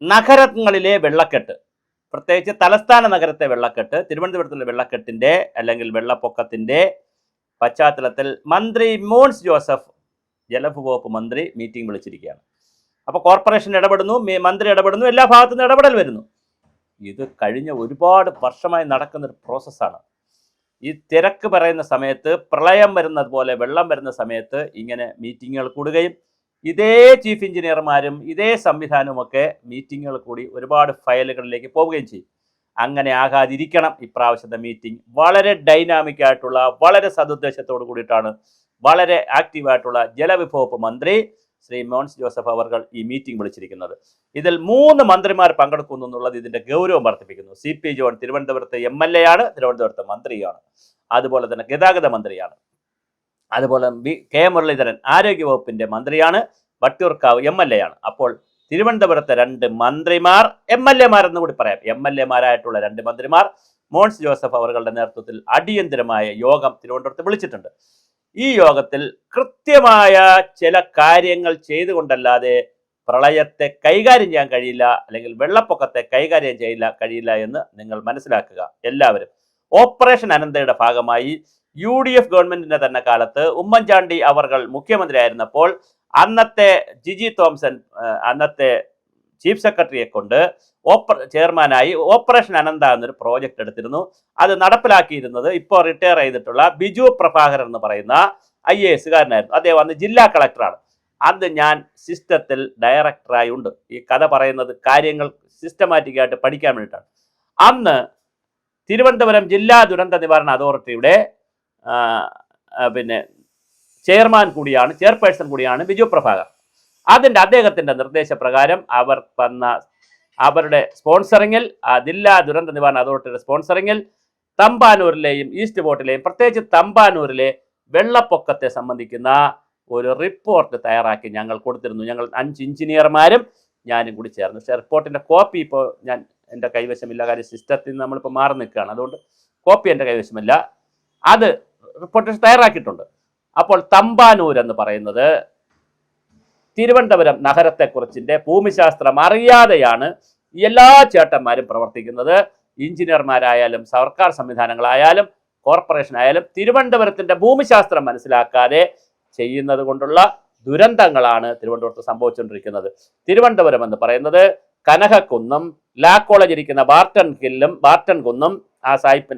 നഗരങ്ങളിലെ വെള്ളക്കെട്ട്, പ്രത്യേകിച്ച് തലസ്ഥാന നഗരത്തെ വെള്ളക്കെട്ട്, തിരുവനന്തപുരത്തുള്ള വെള്ളക്കെട്ടിൻ്റെ അല്ലെങ്കിൽ വെള്ളപ്പൊക്കത്തിൻ്റെ പശ്ചാത്തലത്തിൽ മന്ത്രി മോൻസ് ജോസഫ്, ജലവകുപ്പ് മന്ത്രി, മീറ്റിംഗ് വിളിച്ചിരിക്കുകയാണ്. അപ്പോൾ കോർപ്പറേഷൻ ഇടപെടുന്നു, മന്ത്രി ഇടപെടുന്നു, എല്ലാ ഭാഗത്തു നിന്ന് ഇടപെടൽ വരുന്നു. ഇത് കഴിഞ്ഞ ഒരുപാട് വർഷമായി നടക്കുന്നൊരു പ്രോസസ്സാണ്. ഈ തിരക്ക് പറയുന്ന സമയത്ത്, പ്രളയം വരുന്നത് പോലെ വെള്ളം വരുന്ന സമയത്ത് ഇങ്ങനെ മീറ്റിങ്ങുകൾ കൂടുകയും ഇതേ ചീഫ് എഞ്ചിനീയർമാരും ഇതേ സംവിധാനവുമൊക്കെ മീറ്റിങ്ങുകൾ കൂടി ഒരുപാട് ഫയലുകളിലേക്ക് പോവുകയും ചെയ്യും. അങ്ങനെ ആകാതിരിക്കണം ഇപ്രാവശ്യത്തെ മീറ്റിംഗ്. വളരെ ഡൈനാമിക് ആയിട്ടുള്ള, വളരെ സതുദ്ദേശത്തോടു കൂടിയിട്ടാണ്, വളരെ ആക്റ്റീവായിട്ടുള്ള ജലവിഭവ മന്ത്രി ശ്രീ മോൻസ് ജോസഫ് അവർ ഈ മീറ്റിംഗ് വിളിച്ചിരിക്കുന്നത്. ഇതിൽ 3 മന്ത്രിമാർ പങ്കെടുക്കുന്നു എന്നുള്ളത് ഇതിൻ്റെ ഗൗരവം വർദ്ധിപ്പിക്കുന്നു. CP ജോൺ തിരുവനന്തപുരത്തെ MLA ആണ്, തിരുവനന്തപുരത്തെ മന്ത്രിയാണ്, അതുപോലെ തന്നെ ഗതാഗത മന്ത്രിയാണ്, അതുപോലെ കെ മുരളീധരൻ ആരോഗ്യവകുപ്പിൻ്റെ മന്ത്രിയാണ്, വട്ടിയൂർക്കാവ് MLA ആണ്. അപ്പോൾ തിരുവനന്തപുരത്തെ 2 മന്ത്രിമാർ, MLA മാരെന്ന് കൂടി പറയാം, MLA മാരായിട്ടുള്ള 2 മന്ത്രിമാർ മോൻസ് ജോസഫ് അവരുടെ നേതൃത്വത്തിൽ അടിയന്തരമായ യോഗം തിരുവനന്തപുരത്ത് വിളിച്ചിട്ടുണ്ട്. ഈ യോഗത്തിൽ കൃത്യമായ ചില കാര്യങ്ങൾ ചെയ്തുകൊണ്ടല്ലാതെ പ്രളയത്തെ കൈകാര്യം ചെയ്യാൻ കഴിയില്ല, അല്ലെങ്കിൽ വെള്ളപ്പൊക്കത്തെ കൈകാര്യം കഴിയില്ല എന്ന് നിങ്ങൾ മനസ്സിലാക്കുക എല്ലാവരും. ഓപ്പറേഷൻ അനന്തയുടെ ഭാഗമായി UDF ഗവൺമെന്റിന്റെ തന്നെ കാലത്ത് ഉമ്മൻചാണ്ടി അവർ മുഖ്യമന്ത്രി ആയിരുന്നപ്പോൾ അന്നത്തെ ജിജി തോംസൺ, അന്നത്തെ ചീഫ് സെക്രട്ടറിയെ കൊണ്ട് ചെയർമാനായി ഓപ്പറേഷൻ അനന്ത എന്നൊരു പ്രോജക്റ്റ് എടുത്തിരുന്നു. അത് നടപ്പിലാക്കിയിരുന്നത് ഇപ്പോൾ റിട്ടയർ ചെയ്തിട്ടുള്ള ബിജു പ്രഭാകരൻ എന്ന് പറയുന്ന IAS കാരനായിരുന്നു. അദ്ദേഹം അന്ന് ജില്ലാ കളക്ടറാണ്. അന്ന് ഞാൻ സിസ്റ്റത്തിൽ ഡയറക്ടറായി ഉണ്ട്. ഈ കഥ പറയുന്നത് കാര്യങ്ങൾ സിസ്റ്റമാറ്റിക്കായിട്ട് പഠിക്കാൻ വേണ്ടിയിട്ടാണ്. അന്ന് തിരുവനന്തപുരം ജില്ലാ ദുരന്ത നിവാരണ അതോറിറ്റിയുടെ ചെയർപേഴ്സൺ കൂടിയാണ് ബിജു പ്രഭാകർ. അദ്ദേഹത്തിൻ്റെ നിർദ്ദേശപ്രകാരം അവർ അവരുടെ സ്പോൺസറിങ്ങിൽ, ജില്ലാ ദുരന്ത നിവാരണ അതോറിറ്റിയുടെ സ്പോൺസറിങ്ങിൽ തമ്പാനൂരിലെയും ഈസ്റ്റ് ഫോർട്ടിലെയും പ്രത്യേകിച്ച് തമ്പാനൂരിലെ വെള്ളപ്പൊക്കത്തെ സംബന്ധിക്കുന്ന ഒരു റിപ്പോർട്ട് തയ്യാറാക്കി ഞങ്ങൾ കൊടുത്തിരുന്നു. ഞങ്ങൾ 5 എഞ്ചിനീയർമാരും ഞാനും കൂടി ചേർന്ന്. റിപ്പോർട്ടിൻ്റെ കോപ്പി ഇപ്പോൾ എൻ്റെ കൈവശമില്ല, കാര്യം സിസ്റ്റത്തിൽ നിന്ന് നമ്മളിപ്പോൾ മാറി നിൽക്കുകയാണ്, അതുകൊണ്ട് കോപ്പി എൻ്റെ കൈവശമില്ല. അത് റിപ്പോർട്ട് തയ്യാറാക്കിയിട്ടുണ്ട്. അപ്പോൾ തമ്പാനൂർ എന്ന് പറയുന്നത് തിരുവനന്തപുരം നഗരത്തെക്കുറിച്ചിൻ്റെ ഭൂമിശാസ്ത്രം അറിയാതെയാണ് എല്ലാ ചേട്ടന്മാരും പ്രവർത്തിക്കുന്നത്. എഞ്ചിനീയർമാരായാലും സർക്കാർ സംവിധാനങ്ങളായാലും കോർപ്പറേഷൻ ആയാലും തിരുവനന്തപുരത്തിൻ്റെ ഭൂമിശാസ്ത്രം മനസ്സിലാക്കാതെ ചെയ്യുന്നത് കൊണ്ടുള്ള ദുരന്തങ്ങളാണ് തിരുവനന്തപുരത്ത് സംഭവിച്ചുകൊണ്ടിരിക്കുന്നത്. തിരുവനന്തപുരം എന്ന് പറയുന്നത് കനകക്കുന്നും, ലാ കോളേജ് ഇരിക്കുന്ന ബാർട്ടൺ കുന്നും,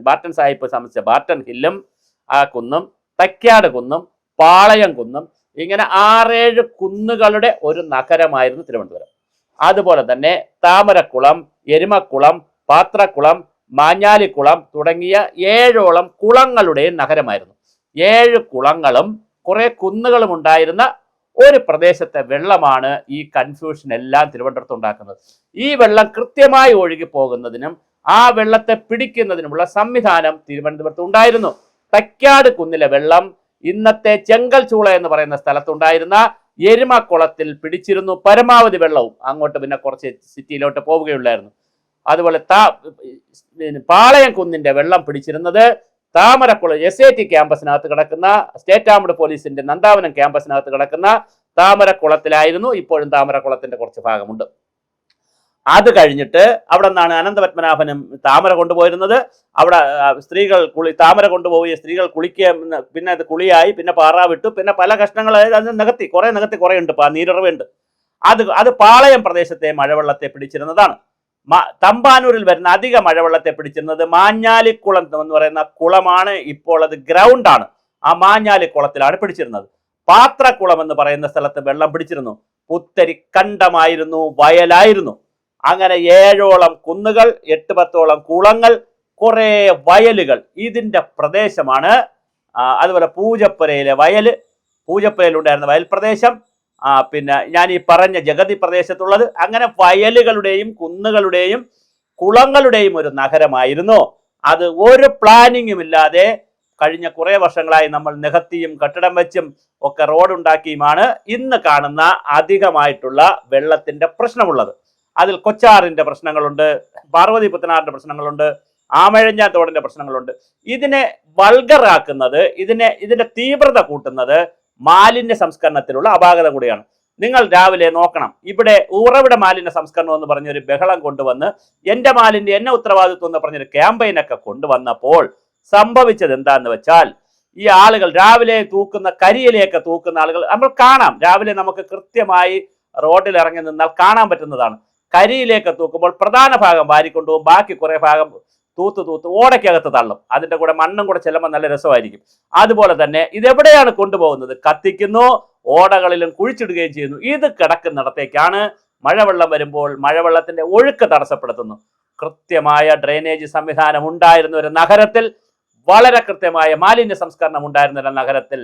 ബാർട്ടൺ സാഹിബ് സംബന്ധിച്ച ബാർട്ടൺ ഹില്ലും ആ കുന്നും, തൈക്കാട് കുന്നും, പാളയം കുന്നും, ഇങ്ങനെ 6-7 കുന്നുകളുടെ ഒരു നഗരമായിരുന്നു തിരുവനന്തപുരം. അതുപോലെ തന്നെ താമരക്കുളം, എരുമക്കുളം, പാത്രക്കുളം, മാഞ്ഞാലിക്കുളം തുടങ്ങിയ 7ഓളം കുളങ്ങളുടെയും നഗരമായിരുന്നു. 7 കുളങ്ങളും കുറെ കുന്നുകളും ഉണ്ടായിരുന്ന ഒരു പ്രദേശത്തെ വെള്ളമാണ് ഈ കൺഫ്യൂഷൻ എല്ലാം തിരുവനന്തപുരത്ത് ഉണ്ടാക്കുന്നത്. ഈ വെള്ളം കൃത്യമായി ഒഴുകി പോകുന്നതിനും ആ വെള്ളത്തെ പിടിക്കുന്നതിനുമുള്ള സംവിധാനം തിരുവനന്തപുരത്ത് ഉണ്ടായിരുന്നു. തൈക്കാട് കുന്നിലെ വെള്ളം ഇന്നത്തെ ചെങ്കൽ ചൂള എന്ന് പറയുന്ന സ്ഥലത്തുണ്ടായിരുന്ന എരുമക്കുളത്തിൽ പിടിച്ചിരുന്നു പരമാവധി വെള്ളവും. അങ്ങോട്ട് പിന്നെ കുറച്ച് സിറ്റിയിലോട്ട് പോവുകയുള്ളായിരുന്നു. അതുപോലെ പാളയം കുന്നിന്റെ വെള്ളം പിടിച്ചിരുന്നത് താമരക്കുളം SAT ക്യാമ്പസിനകത്ത് കിടക്കുന്ന സ്റ്റേറ്റ് ആംഡ് പോലീസിന്റെ നന്ദാവനം ക്യാമ്പസിനകത്ത് കിടക്കുന്ന താമരക്കുളത്തിലായിരുന്നു. ഇപ്പോഴും താമരക്കുളത്തിന്റെ കുറച്ച് ഭാഗമുണ്ട്. അത് കഴിഞ്ഞിട്ട് അവിടെ നിന്നാണ് അനന്തപത്മനാഭനും താമര കൊണ്ടുപോയിരുന്നത്. അവിടെ താമര കൊണ്ടുപോയി സ്ത്രീകൾ കുളിക്കുക, പിന്നെ അത് കുളിയായി, പിന്നെ പാറാവിട്ടു, പിന്നെ പല കഷ്ണങ്ങളായത് അത് നികത്തി കുറെ ഉണ്ട്, നീരിറവുണ്ട്. അത് പാളയം പ്രദേശത്തെ മഴവെള്ളത്തെ പിടിച്ചിരുന്നതാണ്. തമ്പാനൂരിൽ വരുന്ന അധിക മഴവെള്ളത്തെ പിടിച്ചിരുന്നത് മാഞ്ഞാലിക്കുളം എന്ന് പറയുന്ന കുളമാണ്. ഇപ്പോൾ അത് ഗ്രൗണ്ടാണ്. ആ മാഞ്ഞാലിക്കുളത്തിലാണ് പിടിച്ചിരുന്നത്. പാത്രക്കുളം എന്ന് പറയുന്ന സ്ഥലത്ത് വെള്ളം പിടിച്ചിരുന്നു. പുത്തരി കണ്ടമായിരുന്നു, വയലായിരുന്നു. അങ്ങനെ 7ഓളം കുന്നുകൾ, 8-10ഓളം കുളങ്ങൾ, കുറെ വയലുകൾ ഇതിൻ്റെ പ്രദേശമാണ്. അതുപോലെ പൂജപ്പുരയിലുണ്ടായിരുന്ന വയൽ പ്രദേശം, പിന്നെ ഞാൻ ഈ പറഞ്ഞ ജഗതി പ്രദേശത്തുള്ളത്, അങ്ങനെ വയലുകളുടെയും കുന്നുകളുടെയും കുളങ്ങളുടെയും ഒരു നഗരമായിരുന്നു അത്. ഒരു പ്ലാനിങ്ങും ഇല്ലാതെ കഴിഞ്ഞ കുറേ വർഷങ്ങളായി നമ്മൾ നികത്തിയും കെട്ടിടം വെച്ചും ഒക്കെ റോഡുണ്ടാക്കിയുമാണ് ഇന്ന് കാണുന്ന അധികമായിട്ടുള്ള വെള്ളത്തിൻ്റെ പ്രശ്നമുള്ളത്. അതിൽ കൊച്ചാറിൻ്റെ പ്രശ്നങ്ങളുണ്ട്, പാർവതി പുത്തനാറിൻ്റെ പ്രശ്നങ്ങളുണ്ട്, ആമഴഞ്ഞാൻ തോടിൻ്റെ പ്രശ്നങ്ങളുണ്ട്. ഇതിനെ വൾഗറാക്കുന്നത്, ഇതിന്റെ തീവ്രത കൂട്ടുന്നത് മാലിന്യ സംസ്കരണത്തിലുള്ള അപാകത കൂടിയാണ്. നിങ്ങൾ രാവിലെ നോക്കണം. ഇവിടെ ഉറവിട മാലിന്യ സംസ്കരണം എന്ന് പറഞ്ഞൊരു ബഹളം കൊണ്ടുവന്ന് എന്റെ മാലിന്യം എന്നെ ഉത്തരവാദിത്വം എന്ന് പറഞ്ഞൊരു ക്യാമ്പയിനൊക്കെ കൊണ്ടുവന്നപ്പോൾ സംഭവിച്ചത് എന്താന്ന് വെച്ചാൽ, ഈ ആളുകൾ രാവിലെ തൂക്കുന്ന കരിയിലേക്ക് തൂക്കുന്ന ആളുകൾ നമ്മൾ കാണാം. രാവിലെ നമുക്ക് കൃത്യമായി റോഡിൽ ഇറങ്ങി നിന്നാൽ കാണാൻ പറ്റുന്നതാണ്. കരിയിലേക്ക് തൂക്കുമ്പോൾ പ്രധാന ഭാഗം വാരിക്കൊണ്ടുപോകും, ബാക്കി കുറെ ഭാഗം തൂത്ത് ഓടയ്ക്കകത്ത് തള്ളും. അതിന്റെ കൂടെ മണ്ണും കൂടെ ചെല്ലുമ്പോൾ നല്ല രസമായിരിക്കും. അതുപോലെ തന്നെ ഇതെവിടെയാണ് കൊണ്ടുപോകുന്നത്? കത്തിക്കുന്നു, ഓടകളിലും കുഴിച്ചിടുകയും ചെയ്യുന്നു. ഇത് കിടക്കുന്നിടത്തേക്കാണ് മഴവെള്ളം വരുമ്പോൾ മഴവെള്ളത്തിന്റെ ഒഴുക്ക് തടസ്സപ്പെടുത്തുന്നു. കൃത്യമായ ഡ്രെയിനേജ് സംവിധാനം ഉണ്ടായിരുന്ന ഒരു നഗരത്തിൽ, വളരെ കൃത്യമായ മാലിന്യ സംസ്കരണം ഉണ്ടായിരുന്ന ഒരു നഗരത്തിൽ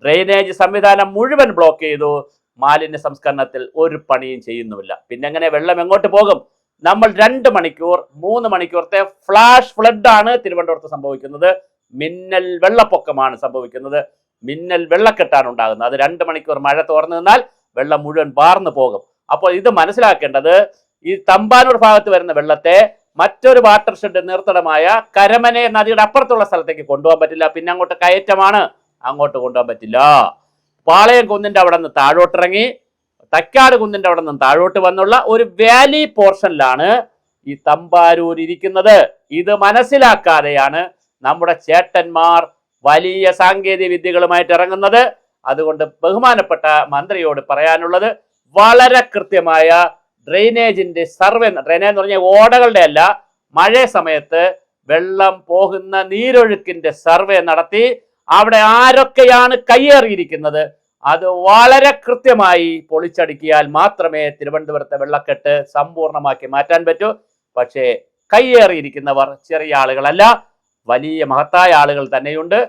ഡ്രെയിനേജ് സംവിധാനം മുഴുവൻ ബ്ലോക്ക് ചെയ്തു. മാലിന്യ സംസ്കരണത്തിൽ ഒരു പണിയും ചെയ്യുന്നുമില്ല. പിന്നെ എങ്ങനെ വെള്ളം എങ്ങോട്ട് പോകും? നമ്മൾ 2 മണിക്കൂർ 3 മണിക്കൂറത്തെ ഫ്ലാഷ് ഫ്ലഡ് ആണ് തിരുവനന്തപുരത്ത് സംഭവിക്കുന്നത്. മിന്നൽ വെള്ളപ്പൊക്കമാണ് സംഭവിക്കുന്നത്. മിന്നൽ വെള്ളക്കെട്ടാണ് ഉണ്ടാകുന്നത്. അത് 2 മണിക്കൂർ മഴ തോർന്നു നിന്നാൽ വെള്ളം മുഴുവൻ വാർന്നു പോകും. അപ്പോൾ ഇത് മനസ്സിലാക്കേണ്ടത്, ഈ തമ്പാനൂർ ഭാഗത്ത് വരുന്ന വെള്ളത്തെ മറ്റൊരു വാട്ടർ ഷെഡ് നീർത്തടമായ കരമനെ നദിയുടെ അപ്പുറത്തുള്ള സ്ഥലത്തേക്ക് കൊണ്ടുപോകാൻ പറ്റില്ല. പിന്നെ അങ്ങോട്ട് കയറ്റമാണ്, അങ്ങോട്ട് കൊണ്ടുപോകാൻ പറ്റില്ല. പാളയം കുന്നിന്റെ അവിടെ നിന്ന് താഴോട്ടിറങ്ങി തക്കാട് കുന്നിന്റെ അവിടെ നിന്ന് താഴോട്ട് വന്നുള്ള ഒരു വാലി പോർഷനിലാണ് ഈ തമ്പാനൂർ ഇരിക്കുന്നത്. ഇത് മനസ്സിലാക്കാതെയാണ് നമ്മുടെ ചേട്ടന്മാർ വലിയ സാങ്കേതിക വിദ്യകളുമായിട്ട് ഇറങ്ങുന്നത്. അതുകൊണ്ട് ബഹുമാനപ്പെട്ട മന്ത്രിയോട് പറയാനുള്ളത്, വളരെ കൃത്യമായ ഡ്രെയിനേജിന്റെ സർവേ, ഡ്രെയിനേജ് എന്ന് പറഞ്ഞാൽ ഓടകളുടെ അല്ല, മഴ സമയത്ത് വെള്ളം പോകുന്ന നീരൊഴുക്കിന്റെ സർവേ നടത്തി അവിടെ ആരൊക്കെയാണ് കയ്യേറിയിരിക്കുന്നത് അത് വളരെ കൃത്യമായി പൊളിച്ചടുക്കിയാൽ മാത്രമേ തിരുവനന്തപുരത്തെ വെള്ളക്കെട്ട് സമ്പൂർണ്ണമാക്കി മാറ്റാൻ പറ്റൂ. പക്ഷേ കയ്യേറിയിരിക്കുന്നവർ ചെറിയ ആളുകളല്ല, വലിയ മഹത്തായ ആളുകൾ തന്നെയുണ്ട്.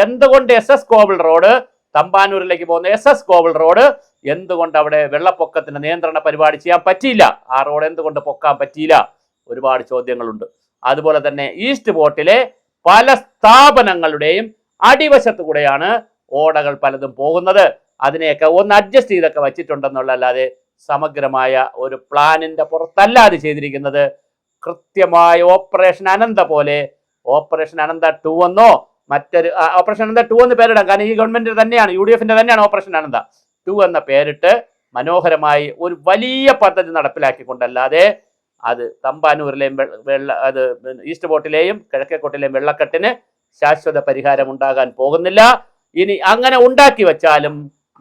എന്തുകൊണ്ട് SS കോവിൽ റോഡ്, തമ്പാനൂരിലേക്ക് പോകുന്ന SS കോവിൽ റോഡ് എന്തുകൊണ്ട് അവിടെ വെള്ളപ്പൊക്കത്തിന് നിയന്ത്രണ പരിപാടി ചെയ്യാൻ പറ്റിയില്ല? ആ റോഡ് എന്തുകൊണ്ട് പൊക്കാൻ പറ്റിയില്ല? ഒരുപാട് ചോദ്യങ്ങളുണ്ട്. അതുപോലെ തന്നെ ഈസ്റ്റ് പോർട്ടിലെ പല സ്ഥാപനങ്ങളുടെയും അടിവശത്തു കൂടെയാണ് ഓടകൾ പലതും പോകുന്നത്. അതിനെയൊക്കെ ഒന്ന് അഡ്ജസ്റ്റ് ചെയ്തൊക്കെ വച്ചിട്ടുണ്ടെന്നുള്ളല്ലാതെ സമഗ്രമായ ഒരു പ്ലാനിന്റെ പുറത്തല്ല അത് ചെയ്തിരിക്കുന്നത്. കൃത്യമായ ഓപ്പറേഷൻ അനന്ത പോലെ, ഓപ്പറേഷൻ അനന്ത 2 എന്നോ മറ്റൊരു ഓപ്പറേഷൻ അനന്ത 2 എന്ന് പേരിടാം. കാരണം ഈ ഗവൺമെന്റ് തന്നെയാണ്, UDFന്റെ തന്നെയാണ് ഓപ്പറേഷൻ അനന്ത 2 എന്ന പേരിട്ട് മനോഹരമായി ഒരു വലിയ പദ്ധതി നടപ്പിലാക്കിക്കൊണ്ടല്ലാതെ അത് തമ്പാനൂരിലെയും അത് ഈസ്റ്റ് പോർട്ടിലെയും കിഴക്കേക്കോട്ടിലെയും വെള്ളക്കെട്ടിന് ശാശ്വത പരിഹാരം ഉണ്ടാകാൻ പോകുന്നില്ല. ഇനി അങ്ങനെ ഉണ്ടാക്കി വെച്ചാലും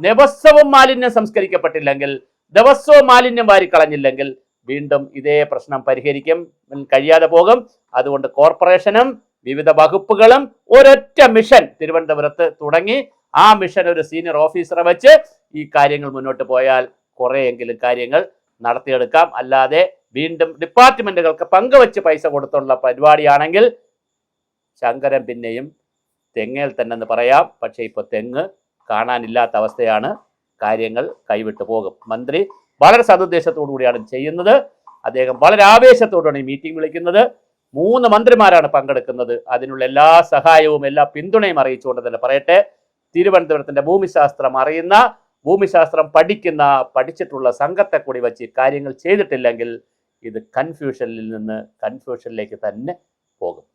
ദിവസവും മാലിന്യം സംസ്കരിക്കപ്പെട്ടില്ലെങ്കിൽ, ദിവസവും മാലിന്യം വാരിക്കളഞ്ഞില്ലെങ്കിൽ വീണ്ടും ഇതേ പ്രശ്നം പരിഹരിക്കും കഴിയാതെ പോകും. അതുകൊണ്ട് കോർപ്പറേഷനും വിവിധ വകുപ്പുകളും ഒരൊറ്റ മിഷൻ തിരുവനന്തപുരത്ത് തുടങ്ങി ആ മിഷൻ ഒരു സീനിയർ ഓഫീസറെ വെച്ച് ഈ കാര്യങ്ങൾ മുന്നോട്ട് പോയാൽ കുറെയെങ്കിലും കാര്യങ്ങൾ നടത്തിയെടുക്കാം. അല്ലാതെ വീണ്ടും ഡിപ്പാർട്ട്മെന്റുകൾക്ക് പങ്കുവെച്ച് പൈസ കൊടുത്തുള്ള പരിപാടിയാണെങ്കിൽ ശങ്കരൻ പിന്നെയും തെങ്ങേൽ തന്നെ എന്ന് പറയാം. പക്ഷേ ഇപ്പോൾ തെങ്ങ് കാണാനില്ലാത്ത അവസ്ഥയാണ്. കാര്യങ്ങൾ കൈവിട്ടു പോകും. മന്ത്രി വളരെ സതുദ്ദേശത്തോടു കൂടിയാണ് ചെയ്യുന്നത്. അദ്ദേഹം വളരെ ആവേശത്തോടെയാണ് ഈ മീറ്റിംഗ് വിളിക്കുന്നത്. 3 മന്ത്രിമാരാണ് പങ്കെടുക്കുന്നത്. അതിനുള്ള എല്ലാ സഹായവും എല്ലാ പിന്തുണയും അറിയിച്ചുകൊണ്ട് തന്നെ പറയട്ടെ, തിരുവനന്തപുരത്തിന്റെ ഭൂമിശാസ്ത്രം അറിയുന്ന, ഭൂമിശാസ്ത്രം പഠിച്ചിട്ടുള്ള സംഘത്തെ കൂടി വെച്ച് കാര്യങ്ങൾ ചെയ്തിട്ടില്ലെങ്കിൽ ഇത് കൺഫ്യൂഷനിൽ നിന്ന് കൺഫ്യൂഷനിലേക്ക് തന്നെ പോകും.